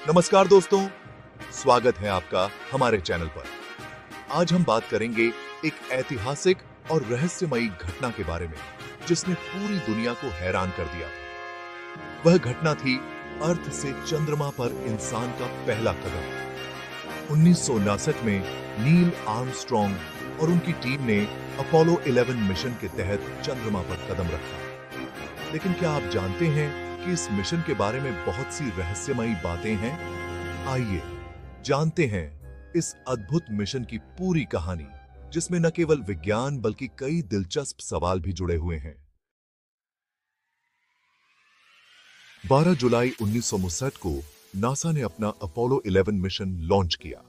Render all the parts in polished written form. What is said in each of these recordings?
नमस्कार दोस्तों, स्वागत है आपका हमारे चैनल पर। आज हम बात करेंगे एक ऐतिहासिक और रहस्यमयी घटना के बारे में जिसने पूरी दुनिया को हैरान कर दिया। वह घटना थी अर्थ से चंद्रमा पर इंसान का पहला कदम। 1959 में नील आर्मस्ट्रॉन्ग और उनकी टीम ने अपोलो 11 मिशन के तहत चंद्रमा पर कदम रखा। लेकिन क्या आप जानते हैं कि इस मिशन के बारे में बहुत सी रहस्यमयी बातें हैं? आइए जानते हैं इस अद्भुत मिशन की पूरी कहानी, जिसमें न केवल विज्ञान बल्कि कई दिलचस्प सवाल भी जुड़े हुए हैं। 12 जुलाई 1959 को नासा ने अपना अपोलो 11 मिशन लॉन्च किया।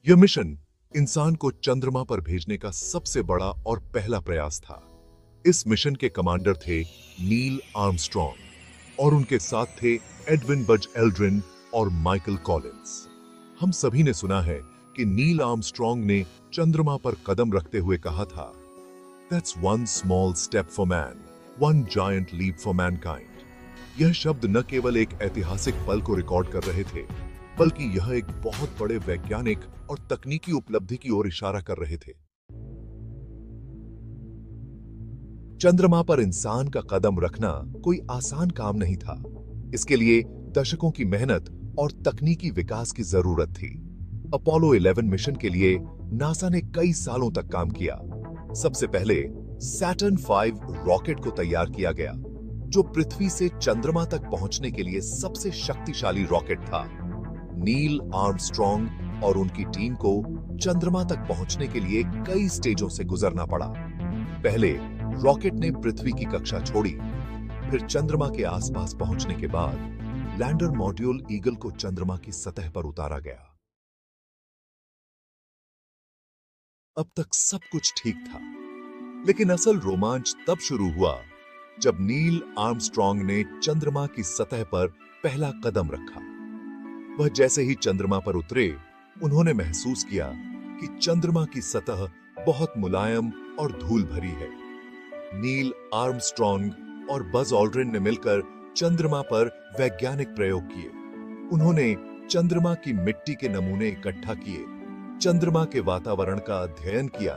यह मिशन इंसान को चंद्रमा पर भेजने का सबसे बड़ा और पहला प्रयास था। इस मिशन के कमांडर थे नील आर्मस्ट्रॉन्ग और उनके साथ थे एडविन बज एल्ड्रिन और माइकल कॉलिंस। हम सभी ने सुना है कि नील आर्मस्ट्रॉन्ग ने चंद्रमा पर कदम रखते हुए कहा था, "That's one small step for man, one giant leap for mankind." यह शब्द न केवल एक ऐतिहासिक पल को रिकॉर्ड कर रहे थे, बल्कि यह एक बहुत बड़े वैज्ञानिक और तकनीकी उपलब्धि की ओर इशारा कर रहे थे। चंद्रमा पर इंसान का कदम रखना कोई आसान काम नहीं था। इसके लिए दशकों की मेहनत और तकनीकी विकास की जरूरत थी। अपोलो 11 मिशन के लिए नासा ने कई सालों तक काम किया। सबसे पहले सैटर्न 5 रॉकेट को तैयार किया गया, जो पृथ्वी से चंद्रमा तक पहुंचने के लिए सबसे शक्तिशाली रॉकेट था। नील आर्मस्ट्रॉन्ग और उनकी टीम को चंद्रमा तक पहुंचने के लिए कई स्टेजों से गुजरना पड़ा। पहले रॉकेट ने पृथ्वी की कक्षा छोड़ी, फिर चंद्रमा के आसपास पहुंचने के बाद लैंडर मॉड्यूल ईगल को चंद्रमा की सतह पर उतारा गया। अब तक सब कुछ ठीक था, लेकिन असल रोमांच तब शुरू हुआ जब नील आर्मस्ट्रॉन्ग ने चंद्रमा की सतह पर पहला कदम रखा। वह जैसे ही चंद्रमा पर उतरे, उन्होंने महसूस किया कि चंद्रमा की सतह बहुत मुलायम और धूल भरी है। नील आर्मस्ट्रॉन्ग और बज ऑल्ड्रिन ने मिलकर चंद्रमा पर वैज्ञानिक प्रयोग किए। उन्होंने चंद्रमा की मिट्टी के नमूने इकट्ठा किए, चंद्रमा के वातावरण का अध्ययन किया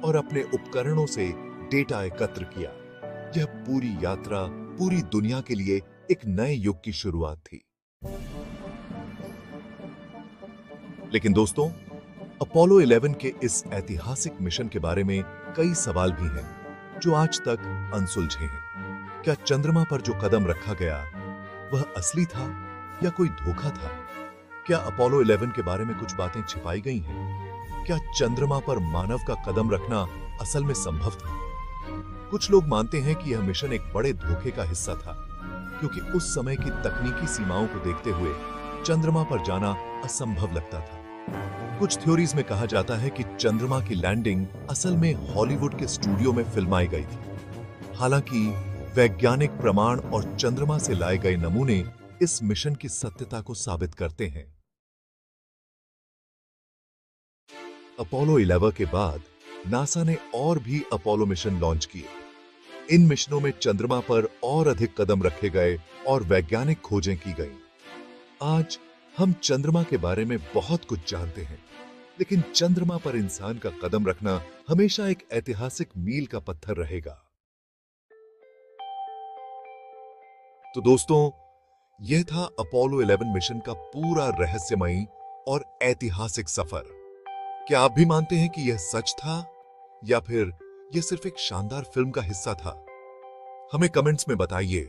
और अपने उपकरणों से डेटा एकत्र किया। यह पूरी यात्रा पूरी दुनिया के लिए एक नए युग की शुरुआत थी। लेकिन दोस्तों, अपोलो 11 के इस ऐतिहासिक मिशन के बारे में कई सवाल भी हैं जो आज तक अनसुलझे हैं। क्या चंद्रमा पर जो कदम रखा गया वह असली था या कोई धोखा था? क्या अपोलो 11 के बारे में कुछ बातें छिपाई गई हैं? क्या चंद्रमा पर मानव का कदम रखना असल में संभव था? कुछ लोग मानते हैं कि यह मिशन एक बड़े धोखे का हिस्सा था, क्योंकि उस समय की तकनीकी सीमाओं को देखते हुए चंद्रमा पर जाना असंभव लगता था। कुछ थ्योरीज में कहा जाता है कि चंद्रमा की लैंडिंग असल में हॉलीवुड के स्टूडियो में फिल्माई गई थी। हालांकि वैज्ञानिक प्रमाण और चंद्रमा से लाए गए नमूने इस मिशन की सत्यता को साबित करते हैं। अपोलो 11 के बाद नासा ने और भी अपोलो मिशन लॉन्च किए। इन मिशनों में चंद्रमा पर और अधिक कदम रखे गए और वैज्ञानिक खोजें की गईं। आज हम चंद्रमा के बारे में बहुत कुछ जानते हैं, लेकिन चंद्रमा पर इंसान का कदम रखना हमेशा एक ऐतिहासिक मील का पत्थर रहेगा। तो दोस्तों, यह था अपोलो 11 मिशन का पूरा रहस्यमयी और ऐतिहासिक सफर। क्या आप भी मानते हैं कि यह सच था या फिर यह सिर्फ एक शानदार फिल्म का हिस्सा था? हमें कमेंट्स में बताइए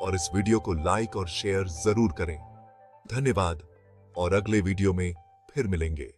और इस वीडियो को लाइक और शेयर जरूर करें। धन्यवाद और अगले वीडियो में फिर मिलेंगे।